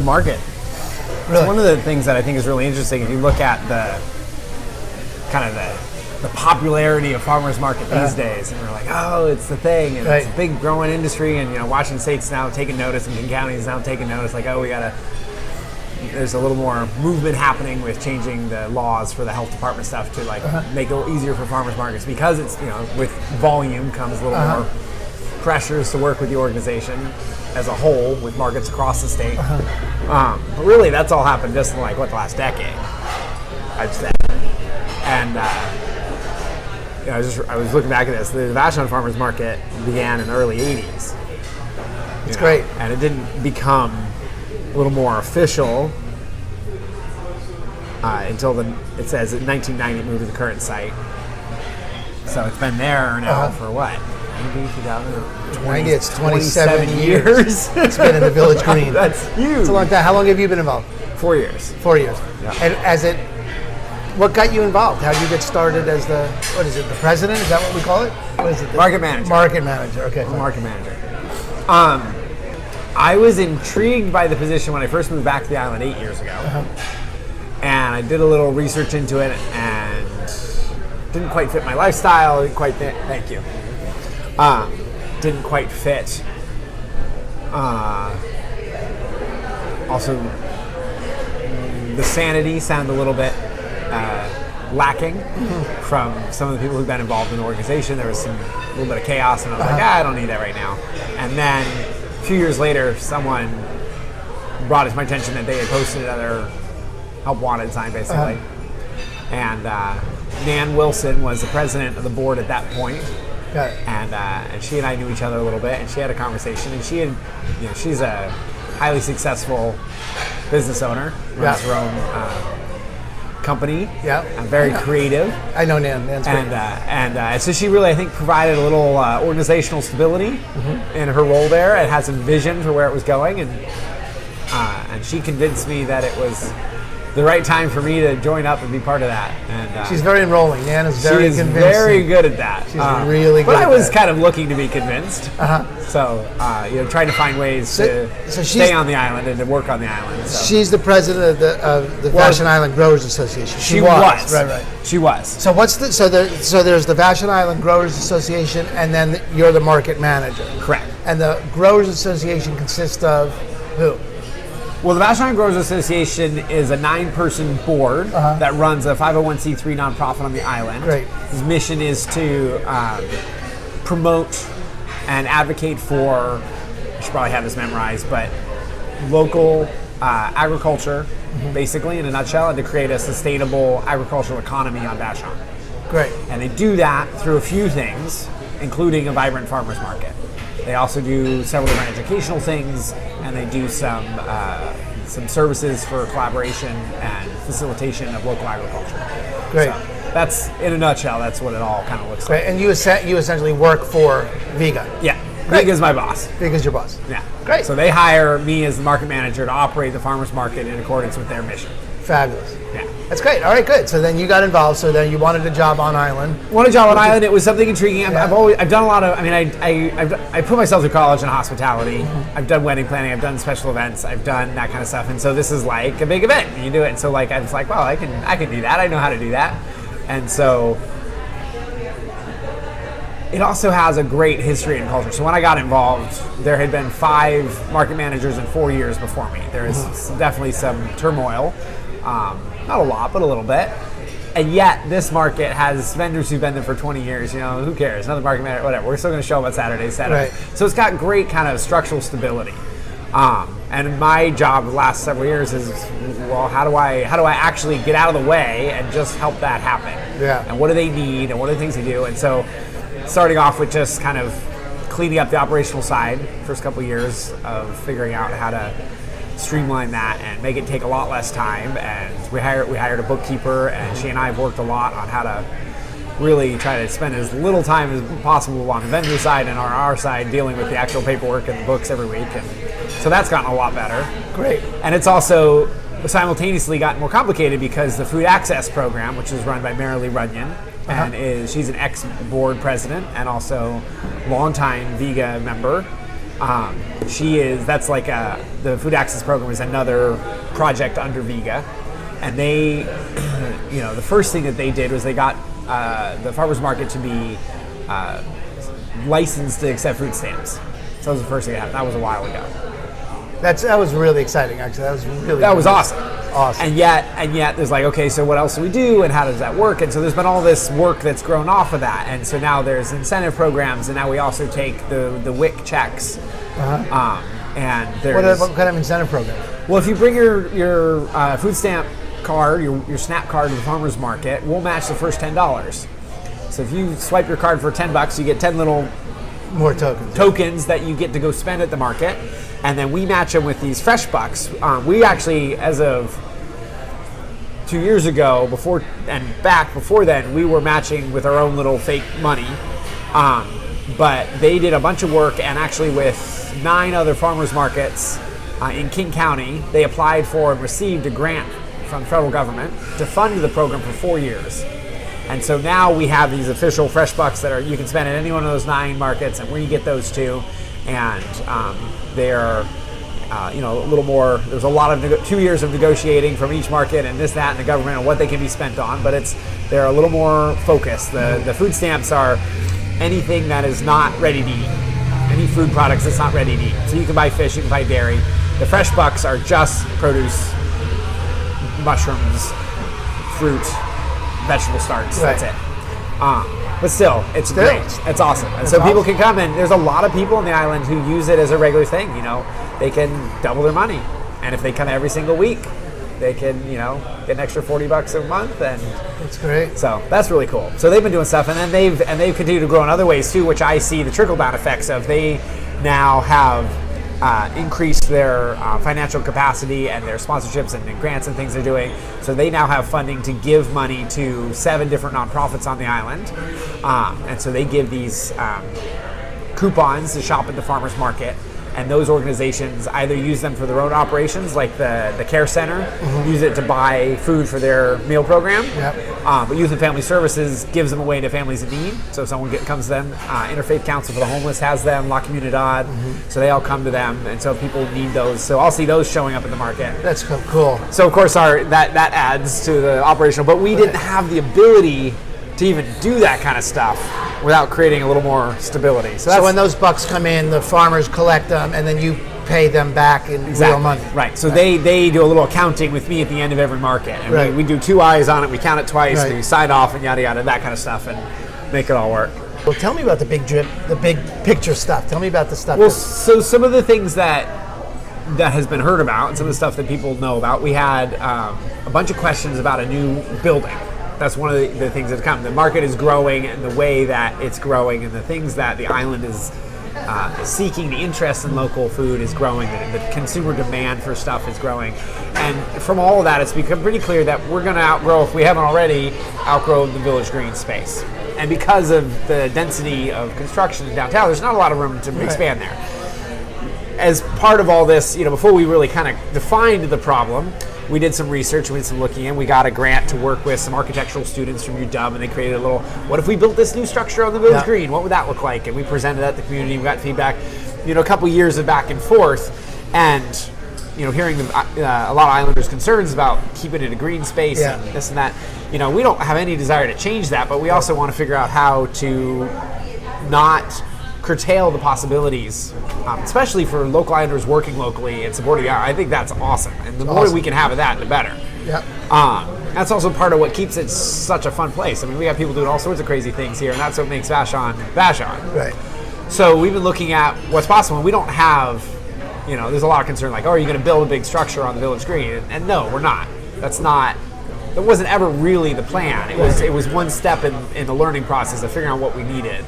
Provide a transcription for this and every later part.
market. Really? It's one of the things that I think is really interesting. If you look at the popularity of farmers market these days, and we're like, oh, it's the thing, and it's a big growing industry, and Washington State's now taking notice, and King County is now taking notice. Like, oh, there's a little more movement happening with changing the laws for the health department stuff to make it a little easier for farmers markets, because it's with volume comes a little more pressures to work with the organization as a whole with markets across the state. But really, that's all happened just in the last decade, I'd say. And I was looking back at this. The Vashon Farmers Market began in the early '80s. It's great, and it didn't become a little more official until it says in 1990 it moved to the current site. So it's been there now for what? Maybe 2020. It's 27 years. It's been in the Village Green. That's huge. It's a long time. How long have you been involved? 4 years. 4 years. Yeah. And what got you involved? How did you get started as the president? Is that what we call it? What is it? Market manager. Market manager, okay. Market manager. I was intrigued by the position when I first moved back to the island 8 years ago. And I did a little research into it and didn't quite fit my lifestyle. Thank you. Didn't quite fit. Also, the sanity sounded a little bit lacking from some of the people who've been involved in the organization. There was a little bit of chaos, and I was like, I don't need that right now. And then a few years later, someone brought it to my attention that they had posted another help wanted sign, basically. And Nan Wilson was the president of the board at that point. Got it. And she and I knew each other a little bit, and she had a conversation, and she's a highly successful business owner, runs her own company. Yeah. And very creative. I know Nan. Nan's great. And so she really, I think, provided a little organizational stability in her role there, and had some vision for where it was going, and she convinced me that it was the right time for me to join up and be part of that. And she's very enrolling. Nan is very convincing. She is very good at that. She's really good. But I was kind of looking to be convinced. So trying to find ways to stay on the island and to work on the island. So. She's the president of the Vashon Island Growers Association. She was. Right. She was. So what's so there's the Vashon Island Growers Association, and then you're the market manager. Correct. And the Growers Association consists of who? Well, the Vashon Island Growers Association is a 9-person board that runs a 501c3 nonprofit on the island. Great. His mission is to promote and advocate for, I should probably have this memorized, but local agriculture, basically, in a nutshell, and to create a sustainable agricultural economy on Vashon. Great. And they do that through a few things, including a vibrant farmers market. They also do several different educational things, and they do some services for collaboration and facilitation of local agriculture. Great. So that's, in a nutshell, that's what it all kind of looks Great. like. And you essentially work for Viga. Yeah. Great. Viga's my boss. Viga's your boss. Yeah. Great. So they hire me as the market manager to operate the farmers market in accordance with their mission. Fabulous. Yeah. That's great. All right, good. So then you got involved. So then you wanted a job on island. Wanted a job on island. It was something intriguing. I've done a lot of. I mean, I put myself through college in hospitality. I've done wedding planning. I've done special events. I've done that kind of stuff. And so this is like a big event. And you do it. And so I was like, well, I can do that. I know how to do that. And so it also has a great history and culture. So when I got involved, there had been 5 market managers in 4 years before me. There is definitely some turmoil. Not a lot, but a little bit. And yet, this market has vendors who've been there for 20 years. Who cares? Another market manager, whatever. We're still going to show up on Saturdays. Right. So it's got great kind of structural stability. And my job the last several years is, well, how do I actually get out of the way and just help that happen? Yeah. And what do they need? And what are the things they do? And so, starting off with just kind of cleaning up the operational side, first couple of years of figuring out how to streamline that and make it take a lot less time. And we hired a bookkeeper, and she and I have worked a lot on how to really try to spend as little time as possible on the vendor side and on our side dealing with the actual paperwork and the books every week. And so that's gotten a lot better. Great. And it's also simultaneously gotten more complicated because the food access program, which is run by Marilee Runyon, and she's an ex-board president and also longtime Viga member, That's like the Food Access Program is another project under Viga. And they, the first thing that they did was they got the farmers market to be licensed to accept food stamps. So that was the first thing that happened. That was a while ago. That was really exciting, actually. That was awesome. Awesome. And yet there's like, okay, so what else do we do and how does that work? And so there's been all this work that's grown off of that. And so now there's incentive programs, and now we also take the WIC checks. And there's what kind of incentive program? Well, if you bring your food stamp card, your SNAP card to the farmer's market, we'll match the first $10. So if you swipe your card for $10, you get 10 little more tokens that you get to go spend at the market, and then we match them with these fresh bucks. We actually, as of 2 years ago, before then, we were matching with our own little fake money. But they did a bunch of work, and actually with 9 other farmers markets in King County, they applied for and received a grant from the federal government to fund the program for 4 years. And so now we have these official fresh bucks that you can spend at any one of those 9 markets, and where you get those to. And they're a little more. There's a lot of 2 years of negotiating from each market and this, that, and the government and what they can be spent on. But they're a little more focused. The food stamps are anything that is not ready to eat, any food products that's not ready to eat. So you can buy fish, you can buy dairy. The fresh bucks are just produce, mushrooms, fruit, vegetable starts. Right. That's it. But still, it's great. It's awesome. And so people can come, and there's a lot of people on the island who use it as a regular thing. They can double their money, and if they come every single week, they can get an extra $40 a month, and that's great. So that's really cool. So they've been doing stuff, and then they've continued to grow in other ways too, which I see the trickle down effects of. They now have increased their financial capacity and their sponsorships and grants and things they're doing. So they now have funding to give money to 7 different nonprofits on the island. And so they give these coupons to shop at the farmer's market. And those organizations either use them for their own operations, like the Care Center, use it to buy food for their meal program. Yep. But Youth and Family Services gives them away to families in need. So if someone comes to them, Interfaith Council for the Homeless has them, La Comunidad, so they all come to them. And so people need those. So I'll see those showing up in the market. That's cool. So of course that adds to the operational, but we didn't have the ability to even do that kind of stuff without creating a little more stability. So when those bucks come in, the farmers collect them, and then you pay them back in real money. Right. So they do a little accounting with me at the end of every market, and we do 2 eyes on it. We count it twice. We sign off and yada yada, that kind of stuff, and make it all work. Well, tell me about the big drip, the big picture stuff. Tell me about the stuff. Well, so some of the things that has been heard about, and some of the stuff that people know about, we had a bunch of questions about a new building. That's one of the things that come. The market is growing, and the way that it's growing, and the things that the island is seeking, the interest in local food is growing, the consumer demand for stuff is growing. And from all of that, it's become pretty clear that we're going to outgrow, if we haven't already, outgrow the Village Green space. And because of the density of construction in downtown, there's not a lot of room to expand there. As part of all this, before we really kind of defined the problem, we did some research, we did some looking in. We got a grant to work with some architectural students from UW, and they created a little, what if we built this new structure on the Village Green? What would that look like? And we presented that to the community. We got feedback, a couple years of back and forth, and hearing a lot of Islanders' concerns about keeping it a green space and this and that. We don't have any desire to change that, but we also want to figure out how to not curtail the possibilities, especially for local Islanders working locally and supporting the island. I think that's awesome, and the more we can have of that, the better. Yep. That's also part of what keeps it such a fun place. I mean, we have people doing all sorts of crazy things here, and that's what makes Vashon. Right. So we've been looking at what's possible, and we don't have, there's a lot of concern, like, are you going to build a big structure on the Village Green? And no, we're not. That wasn't ever really the plan. It was one step in the learning process of figuring out what we needed.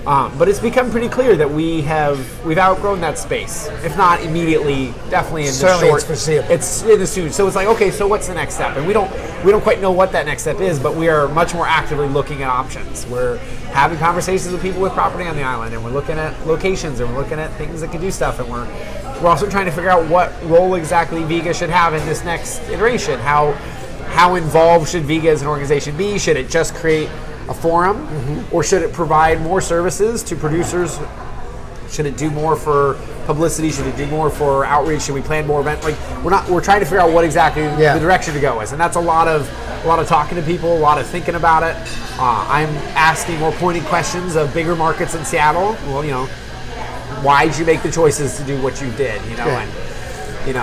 But it's become pretty clear that we've outgrown that space. If not immediately, definitely in the short. It's foreseeable. It's in the soon. So it's like, okay, so what's the next step? And we don't quite know what that next step is, but we are much more actively looking at options. We're having conversations with people with property on the island, and we're looking at locations, and we're looking at things that can do stuff, and we're also trying to figure out what role exactly Viga should have in this next iteration. How involved should Viga as an organization be? Should it just create a forum, or should it provide more services to producers Should it do more for publicity? Should it do more for outreach? Should we plan more events? Like we're trying to figure out what exactly the direction to go is, and that's a lot of talking to people, a lot of thinking about it. I'm asking more pointed questions of bigger markets in Seattle. Well, why did you make the choices to do what you did? And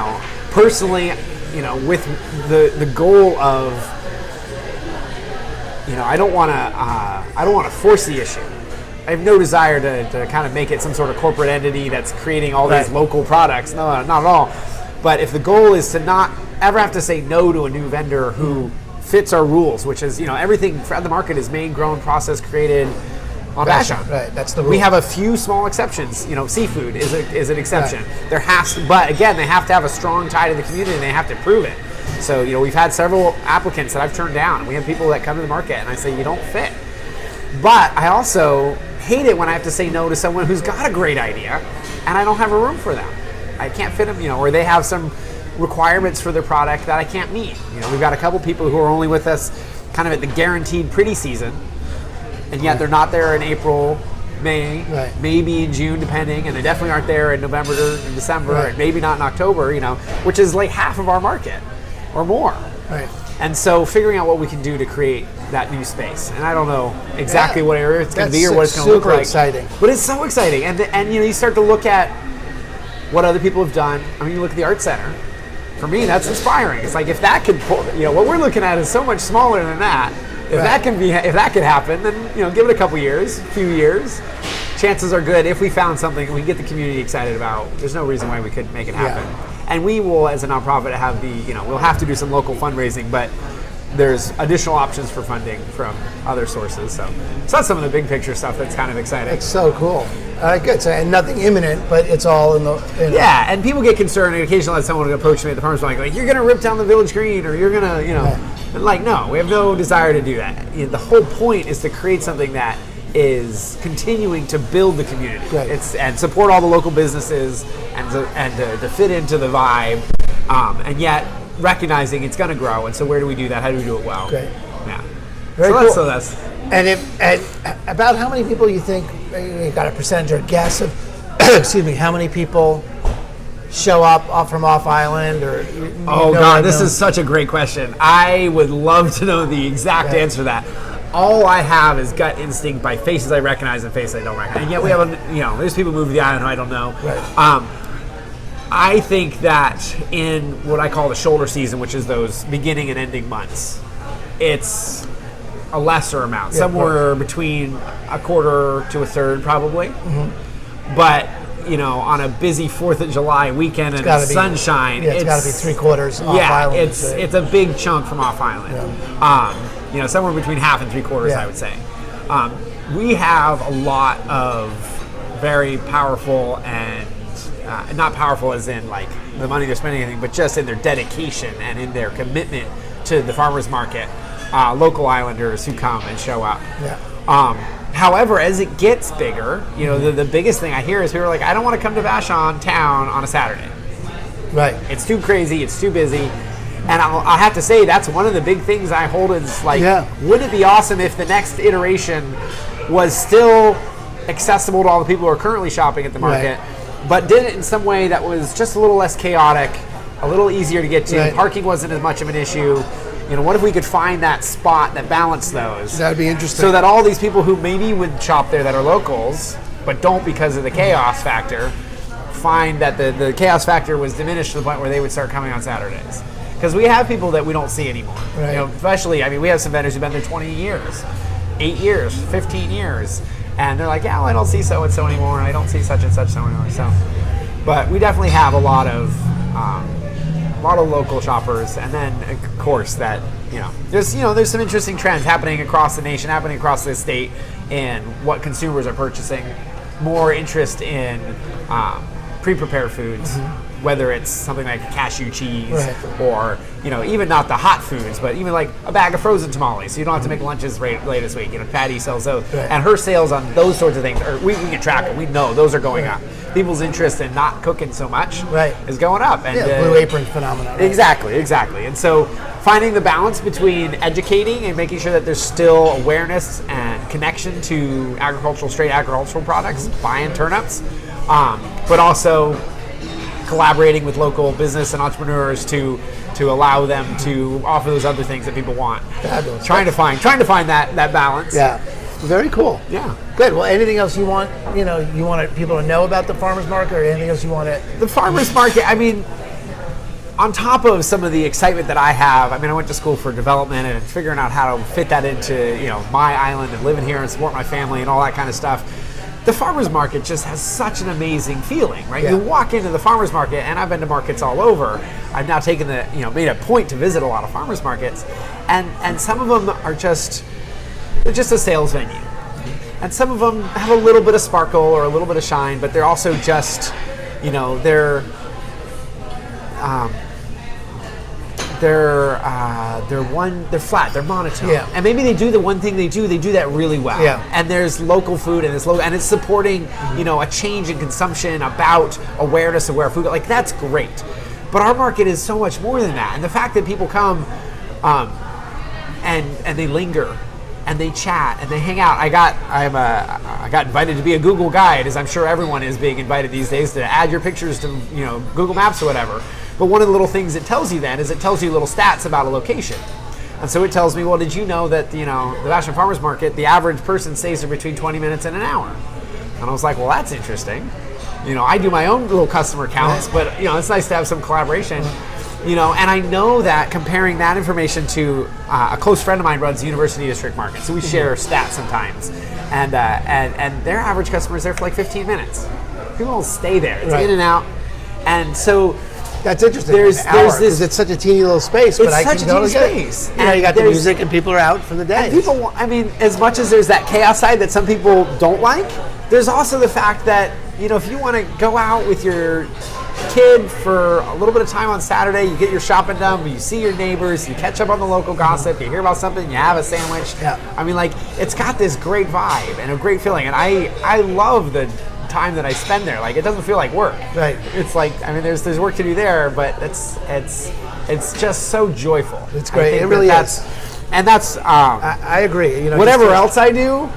personally, with the goal of, I don't want to force the issue. I have no desire to kind of make it some sort of corporate entity that's creating all these local products. No, not at all. But if the goal is to not ever have to say no to a new vendor who fits our rules, which is, everything at the market is made, grown, processed, created on Vashon. Right, that's the rule. We have a few small exceptions. Seafood is an exception. Right. There has to, but again, they have to have a strong tie to the community and they have to prove it. So, we've had several applicants that I've turned down. We have people that come to the market and I say, you don't fit. But I also hate it when I have to say no to someone who's got a great idea and I don't have a room for them. I can't fit them, or they have some requirements for their product that I can't meet. We've got a couple people who are only with us kind of at the guaranteed pretty season, and yet they're not there in April, May, maybe in June, depending, and they definitely aren't there in November and December, and maybe not in October, which is like half of our market or more. Right. And so figuring out what we can do to create that new space. And I don't know exactly what area it's going to be or what it's going to look like. Super exciting. But it's so exciting. And you start to look at what other people have done. I mean, you look at the Art Center. For me, that's inspiring. It's like if that could pull, what we're looking at is so much smaller than that. If that could happen, then give it a couple years, few years. Chances are good if we found something we get the community excited about. There's no reason why we couldn't make it happen. Yeah. And we will, as a nonprofit, have we'll have to do some local fundraising, but there's additional options for funding from other sources. So that's some of the big picture stuff that's kind of exciting. It's so cool. Good. So, and nothing imminent, but it's all in the. Yeah, and people get concerned, and occasionally someone will approach me at the farmer's market, like, you're going to rip down the village green, or you're going to, like, no, we have no desire to do that. The whole point is to create something that is continuing to build the community. Right. And support all the local businesses and to fit into the vibe, and yet recognizing it's going to grow. And so where do we do that? How do we do it well? Great. Yeah. Very cool. So that's and about how many people you think, you got a percentage or a guess of, excuse me, how many people show up from off island or? This is such a great question. I would love to know the exact answer to that. All I have is gut instinct by faces I recognize and faces I don't recognize. And yet we have, there's people move to the island who I don't know. Right. I think that in what I call the shoulder season, which is those beginning and ending months, it's a lesser amount, somewhere between a quarter to a third probably. Mm-hmm. But, on a busy 4th of July weekend and sunshine, it's got to be 3/4 off island. Yeah, it's a big chunk from off island. Yeah. Somewhere between half and 3/4, I would say. We have a lot of very powerful and not powerful as in like the money they're spending, anything, but just in their dedication and in their commitment to the farmers market, local islanders who come and show up. Yeah. However, as it gets bigger, the biggest thing I hear is people are like, I don't want to come to Vashon town on a Saturday. Right. It's too crazy. It's too busy. And I have to say, that's one of the big things I hold is like, wouldn't it be awesome if the next iteration was still accessible to all the people who are currently shopping at the market, but did it in some way that was just a little less chaotic, a little easier to get to. Right. Parking wasn't as much of an issue. What if we could find that spot that balanced those? That would be interesting. So that all these people who maybe would shop there that are locals, but don't because of the chaos factor, find that the chaos factor was diminished to the point where they would start coming on Saturdays. Because we have people that we don't see anymore. Right. Especially, we have some vendors who've been there 20 years, 8 years, 15 years. And they're like, yeah, well, I don't see so-and-so anymore, and I don't see such and such anymore. So, but we definitely have a lot of local shoppers, and then of course that there's some interesting trends happening across the nation, happening across the state, in what consumers are purchasing. More interest in pre-prepared foods. Mm-hmm. Whether it's something like cashew cheese or, even not the hot foods, but even like a bag of frozen tamales. So you don't have to make lunches late this week. Patty sells those. Right. And her sales on those sorts of things, we can track them. We know those are going up. People's interest in not cooking so much is going up. And, Blue Apron phenomenon. Right? Exactly. And so finding the balance between educating and making sure that there's still awareness and connection to straight agricultural products, buying turnips, but also collaborating with local business and entrepreneurs to allow them to offer those other things that people want. Fabulous. Trying to find that balance. Yeah. Very cool. Yeah. Good. Well, anything else you want people to know about the farmers market, or anything else you want to? The farmers market, I mean, on top of some of the excitement that I have, I mean, I went to school for development and figuring out how to fit that into, my island and living here and support my family and all that kind of stuff. The farmers market just has such an amazing feeling, right? Yeah. You walk into the farmers market, and I've been to markets all over. I've now taken made a point to visit a lot of farmers markets, and some of them are they're just a sales venue. And some of them have a little bit of sparkle or a little bit of shine, but they're also just, they're flat, they're monotone. Yeah. And maybe they do the one thing they do that really well. Yeah. And there's local food and it's supporting, a change in consumption, about awareness of where food, like that's great. But our market is so much more than that. And the fact that people come and they linger and they chat and they hang out. I got invited to be a Google guide, as I'm sure everyone is being invited these days, to add your pictures to Google Maps or whatever. But one of the little things it tells you then is it tells you little stats about a location. And so it tells me, well, did you know that the Vashon Farmers Market, the average person stays there between 20 minutes and an hour? And I was like, well, that's interesting. I do my own little customer counts, but it's nice to have some collaboration. And I know that comparing that information to a close friend of mine runs the University District Market, so we share stats sometimes, and their average customer is there for like 15 minutes. People don't stay there; it's in and out, and so that's interesting. There's this. It's such a teeny little space, but it's I such can a totally teeny get it. space. You got the music, and people are out for the day. And people, I mean, as much as there's that chaos side that some people don't like, there's also the fact that if you want to go out with your kid for a little bit of time on Saturday, you get your shopping done, you see your neighbors, you catch up on the local gossip, you hear about something, you have a sandwich. Yeah. I mean, like, it's got this great vibe and a great feeling, and I love the time that I spend there. Like, it doesn't feel like work. Right. It's like, I mean, there's work to do there, but it's just so joyful. It's great. It really is. And that's I agree. Whatever else I do.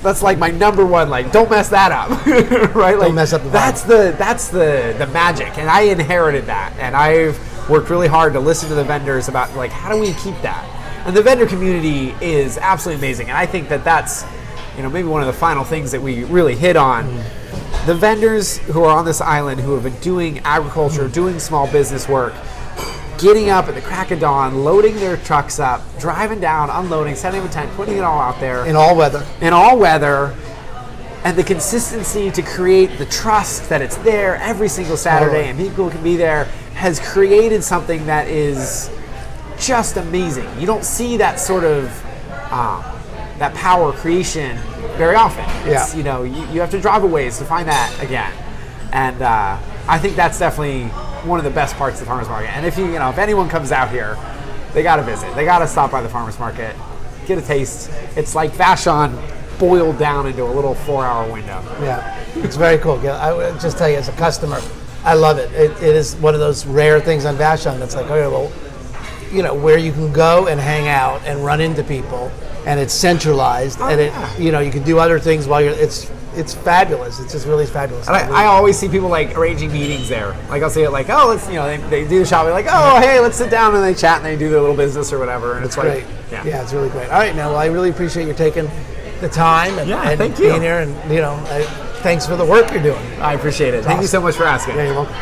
That's like my number one. Like, don't mess that up, right? Like, don't mess up the vibe. That's the magic, and I inherited that, and I've worked really hard to listen to the vendors about like how do we keep that. And the vendor community is absolutely amazing, and I think that's maybe one of the final things that we really hit on. The vendors who are on this island who have been doing agriculture, doing small business work, getting up at the crack of dawn, loading their trucks up, driving down, unloading, setting up a tent, putting it all out there. In all weather. And the consistency to create the trust that it's there every single Saturday and people can be there has created something that is just amazing. You don't see that sort of that power creation very often. It's, you have to drive a ways to find that again. And I think that's definitely one of the best parts of the farmers market. And if if anyone comes out here, they got to visit. They got to stop by the farmers market, get a taste. It's like Vashon boiled down into a little 4-hour window. Yeah, it's very cool. I would just tell you, as a customer, I love it. It is one of those rare things on Vashon that's like, okay, well, where you can go and hang out and run into people, and it's centralized, and you can do other things while you're. It's fabulous. It's just really fabulous. And I always see people like arranging meetings there. Like I'll see it like, oh, let's they do the shopping, like, oh, hey, let's sit down, and they chat and they do their little business or whatever. And it's great. Like, yeah, it's really great. All right, now, well, I really appreciate you taking the time and thank being you. here, and thanks for the work you're doing. I appreciate it. Thank you so much for asking. Yeah, you're welcome.